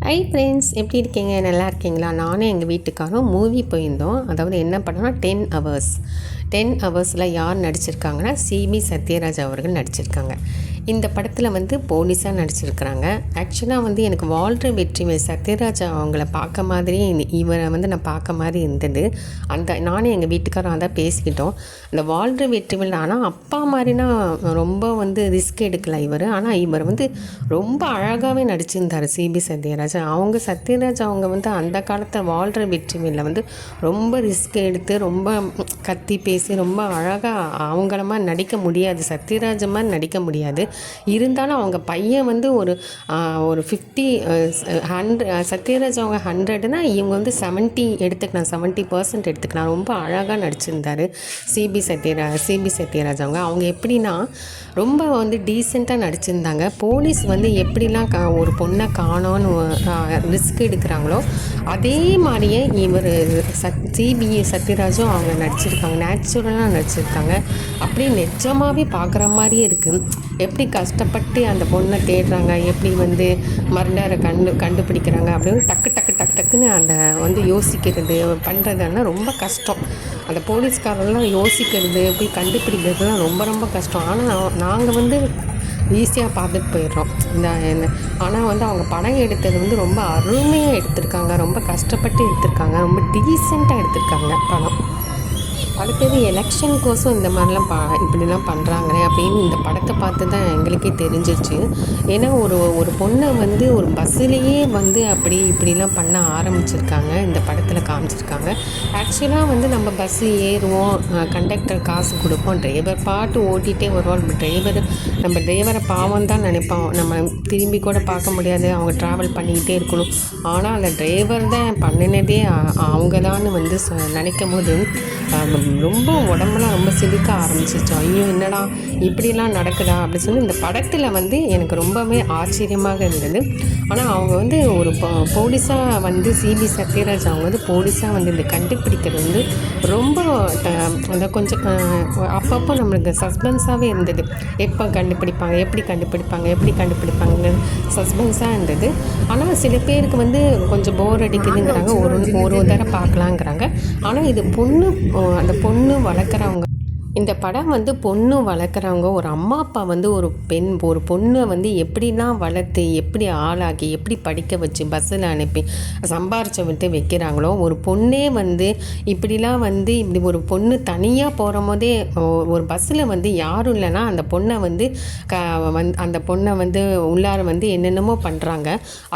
Hi friends, எப்படி இருக்கீங்க? நல்லா இருக்கீங்களா? நானும் எங்கள் வீட்டுக்காரும் மூவி போயிருந்தோம். அதாவது என்ன பண்ணோன்னா 10 ஹவர்ஸில் யார் நடிச்சிருக்காங்கன்னா சிபி சத்யராஜ் அவர்கள் நடிச்சிருக்காங்க. இந்த படத்தில் வந்து போலீஸாக நடிச்சிருக்கிறாங்க. ஆக்சுவலாக வந்து எனக்கு வாழ்ற வெற்றிவேல் சத்யராஜ் அவங்கள பார்க்க மாதிரியே இவரை வந்து நான் பார்க்க மாதிரி இருந்தது. நானும் எங்கள் வீட்டுக்காரும் அதான் பேசிக்கிட்டோம். அந்த வாழ்ற வெற்றிவேல் ஆனால் அப்பா மாதிரினா ரொம்ப வந்து ரிஸ்க் எடுக்கல இவர். ஆனால் இவர் வந்து ரொம்ப அழகாகவே நடிச்சிருந்தார் சிபி சத்யராஜ். சத்யராஜ் அவங்க வந்து அந்த காலத்தில் வாழ்ற வெற்றிவேலில் வந்து ரொம்ப ரிஸ்க் எடுத்து ரொம்ப கத்தி பேசி ரொம்ப அழகாக அவங்கள மாதிரி நடிக்க முடியாது, சத்யராஜ் மாதிரி நடிக்க முடியாது. இருந்தாலும் அவங்க பையன் வந்து ஒரு 100 சத்யராஜ் அவங்க 100னா இவங்க வந்து 70 எடுத்துக்கலாம், 70% எடுத்துக்கலாம். ரொம்ப அழகாக நடிச்சிருந்தார் சிபி சத்யராஜ் அவங்க எப்படின்னா ரொம்ப வந்து டீசெண்டாக நடிச்சிருந்தாங்க. போலீஸ் வந்து எப்படிலாம் ஒரு பொண்ணை காணோன்னு ரிஸ்க் எடுக்கிறாங்களோ அதே மாதிரியே இவர் சிபி சத்யராஜும் அவங்க நடிச்சிருக்காங்க. நேச்சுரலாக நடிச்சிருக்காங்க. அப்படியே நிஜமாகவே பார்க்குற மாதிரியே இருக்குது. எப்படி கஷ்டப்பட்டு அந்த பொண்ணை தேடுறாங்க, எப்படி வந்து மர்டரை கண்டுபிடிக்கிறாங்க அப்படின்னு டக்குன்னு அந்த வந்து யோசிக்கிறது பண்ணுறதுலாம் ரொம்ப கஷ்டம். அந்த போலீஸ்காரெல்லாம் யோசிக்கிறது போய் கண்டுபிடிக்கிறதுலாம் ரொம்ப ரொம்ப கஷ்டம். ஆனால் நாங்கள் வந்து ஈஸியாக பார்த்துட்டு போயிடுறோம். ஆனால் வந்து அவங்க படம் எடுத்தது வந்து ரொம்ப அருமையாக எடுத்திருக்காங்க, ரொம்ப கஷ்டப்பட்டு எடுத்திருக்காங்க, ரொம்ப டீசெண்டாக எடுத்திருக்காங்க படம். அடுத்தது எலெக்ஷன் கோசம் இந்த மாதிரிலாம் இப்படிலாம் பண்ணுறாங்களே அப்படின்னு இந்த படத்தை பார்த்து தான் எங்களுக்கே தெரிஞ்சிச்சு. ஏன்னா ஒரு பொண்ணை வந்து ஒரு பஸ்ஸுலேயே வந்து இப்படிலாம் பண்ண ஆரம்பிச்சிருக்காங்க. இந்த படத்தில் காமிச்சிருக்காங்க. ஆக்சுவலாக வந்து நம்ம பஸ்ஸு ஏறுவோம், கண்டக்டர் காசு கொடுப்போம், டிரைவர் பாட்டு ஓட்டிகிட்டே வருவோம். நம்ம டிரைவரை பாவம் தான் நினைப்போம், நம்ம திரும்பி கூட பார்க்க முடியாது, அவங்க ட்ராவல் பண்ணிக்கிட்டே இருக்கணும். ஆனால் அந்த டிரைவர் தான் பண்ணினதே அவங்க தான் வந்து நினைக்கும் போது ரொம்ப உடம்புலாம் ரொம்ப சிலுக்க ஆரம்பிச்சிச்சு. ஐயோ என்னடா இப்படிலாம் நடக்குதா அப்படின்னு சொல்லி இந்த படத்தில் வந்து எனக்கு ரொம்பவே ஆச்சரியமாக இருந்தது. ஆனால் அவங்க வந்து ஒரு போலீஸாக வந்து சிபி சத்யராஜ் அவங்க வந்து போலீஸாக வந்து இந்த கண்டுபிடிக்கிறது வந்து ரொம்ப அந்த கொஞ்சம் அப்பப்போ நம்மளுக்கு சஸ்பென்ஸாகவே இருந்தது. எப்போ கண்டுபிடிப்பாங்க, எப்படி கண்டுபிடிப்பாங்க சஸ்பென்ஸாக இருந்தது. ஆனால் சில பேருக்கு வந்து கொஞ்சம் போர் அடிக்குதுங்கிறாங்க, ஒரு தடவை பார்க்கலாங்கிறாங்க. ஆனால் இது அந்த பொண்ணு வளர்க்குறவங்க, இந்த படம் வந்து பொண்ணு வளர்க்குறவங்க, ஒரு அம்மா அப்பா வந்து ஒரு பொண்ணை வந்து எப்படிலாம் வளர்த்து எப்படி ஆளாக்கி எப்படி படிக்க வச்சு பஸ்ஸில் அனுப்பி சம்பாரிச்ச விட்டு வைக்கிறாங்களோ, ஒரு பொண்ணே வந்து இப்படிலாம் வந்து இப்படி ஒரு பொண்ணு தனியாக போகிற போதே ஒரு பஸ்ஸில் வந்து யாரும் இல்லைன்னா அந்த பொண்ணை வந்து அந்த பொண்ணை வந்து உள்ளார வந்து என்னென்னமோ பண்ணுறாங்க.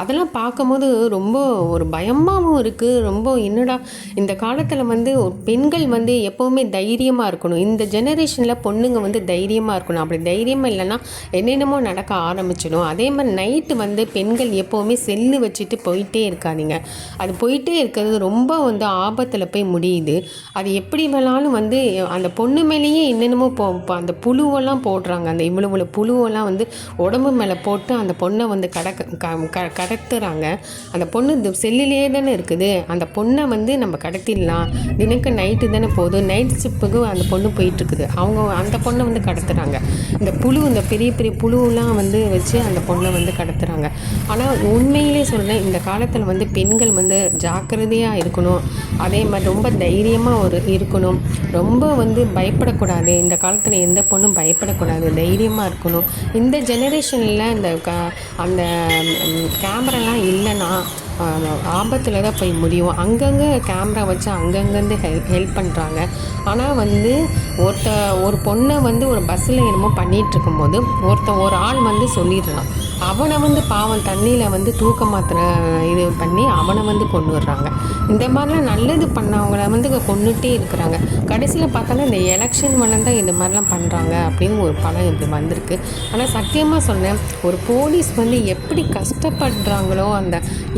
அதெல்லாம் பார்க்கும்போது ரொம்ப ஒரு பயமாகவும் இருக்குது. ரொம்ப என்னடா இந்த காலத்தில் வந்து பெண்கள் வந்து எப்போவுமே தைரியமாக இருக்கணும். இந்த ஜெனரேஷனில் பொண்ணுங்க வந்து தைரியமாக இருக்கணும். அப்படி தைரியமாக இல்லைன்னா என்னென்னமோ நடக்க ஆரம்பிச்சிடும். அதே மாதிரி நைட்டு வந்து பெண்கள் எப்போவுமே செல்லு வச்சுட்டு போயிட்டே இருக்காதீங்க. அது போயிட்டே இருக்கிறது ரொம்ப வந்து ஆபத்தில் போய் முடியுது. அது எப்படி வேணாலும் வந்து அந்த பொண்ணு மேலேயே என்னென்னமோ அந்த புழுவெல்லாம் போடுறாங்க. அந்த இவ்வளோ புழுவெல்லாம் வந்து உடம்பு மேலே போட்டு அந்த பொண்ணை வந்து கடத்துறாங்க. அந்த பொண்ணு செல்லிலே தானே இருக்குது. அந்த பொண்ணை வந்து நம்ம கடத்திடலாம், தினக்கு நைட்டு தானே போகுது, நைட் ஷிப்புக்கு அந்த பொண்ணு போயிட்டு இருக்குது. அவங்க அந்த பொண்ணை வந்து கடத்துறாங்க. இந்த பெரிய பெரிய புழுவெலாம் வந்து வச்சு அந்த பொண்ணை வந்து கடத்துறாங்க. ஆனால் உண்மையிலே சொல்கிறேன், இந்த காலத்தில் வந்து பெண்கள் வந்து ஜாக்கிரதையாக இருக்கணும். அதே மாதிரி ரொம்ப தைரியமாக இருக்கணும். ரொம்ப வந்து பயப்படக்கூடாது. இந்த காலத்தில் எந்த பொண்ணும் பயப்படக்கூடாது, தைரியமாக இருக்கணும். இந்த ஜெனரேஷனில் அந்த கேமராலாம் இல்லைன்னா ஆபத்தில் தான் போய் முடியும். அங்கங்கே கேமரா வச்சு அங்கங்கேருந்து ஹெல்ப் பண்ணுறாங்க. ஆனால் வந்து ஒரு பொண்ணை வந்து ஒரு பஸ்ஸில் என்னமோ பண்ணிகிட்டு இருக்கும்போது ஒரு ஆள் வந்து சொல்லிடுறான். அவனை வந்து பாவம் தண்ணியில் வந்து தூக்க மாத்திரை இது பண்ணி அவனை வந்து கொண்டு வர்றாங்க. இந்த மாதிரிலாம் நல்லது பண்ணவங்கள வந்து கொண்டுகிட்டே இருக்கிறாங்க. கடைசியில் பார்த்தாலும் இந்த எலெக்ஷன் வளர்ந்தால் இந்த மாதிரிலாம் பண்ணுறாங்க அப்படின்னு ஒரு படம் இப்படி வந்திருக்கு. ஆனால் சத்தியமாக சொன்னேன், ஒரு போலீஸ் வந்து எப்படி கஷ்டப்படுறாங்களோ,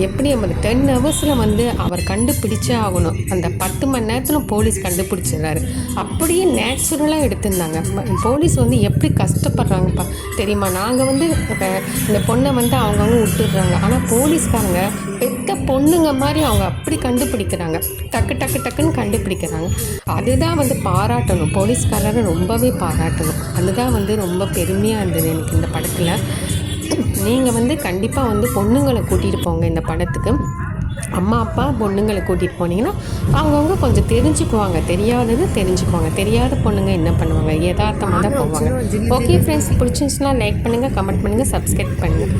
எப்படி நம்ம 10 ஹவர்ஸில் வந்து அவர் கண்டுபிடிச்சே ஆகணும். அந்த 10 மணி நேரத்தில் போலீஸ் கண்டுபிடிச்சிடுறாரு. அப்படியே நேச்சுரலாக எடுத்திருந்தாங்க. போலீஸ் வந்து எப்படி கஷ்டப்படுறாங்கப்பா தெரியுமா? நாங்கள் வந்து இந்த பொண்ணை வந்து அவங்கவுங்க விட்டுடுறாங்க. ஆனால் போலீஸ்காரங்க பெத்த பொண்ணுங்க மாதிரி அவங்க அப்படி கண்டுபிடிக்கிறாங்க, டக்குன்னு கண்டுபிடிக்கிறாங்க. அதுதான் வந்து பாராட்டணும், போலீஸ்காரரை ரொம்பவே பாராட்டணும். அதுதான் வந்து ரொம்ப பெருமையாக இருந்தது எனக்கு இந்த படத்தில். நீங்கள் வந்து கண்டிப்பாக வந்து பொண்ணுங்களை கூட்டிகிட்டு போங்க இந்த படத்துக்கு. அம்மா அப்பா பொண்ணுங்களை கூட்டிகிட்டு போனீங்கன்னா அவங்கவுங்க கொஞ்சம் தெரிஞ்சுக்குவாங்க, தெரியாதது தெரிஞ்சுக்குவாங்க. தெரியாத பொண்ணுங்க என்ன பண்ணுவாங்க, யதார்த்தமாக தான் போவாங்க. ஓகே ஃப்ரெண்ட்ஸ், பிடிச்சிருந்துச்சுன்னா லைக் பண்ணுங்கள், கமெண்ட் பண்ணுங்கள், சப்ஸ்கிரைப் பண்ணுங்கள்.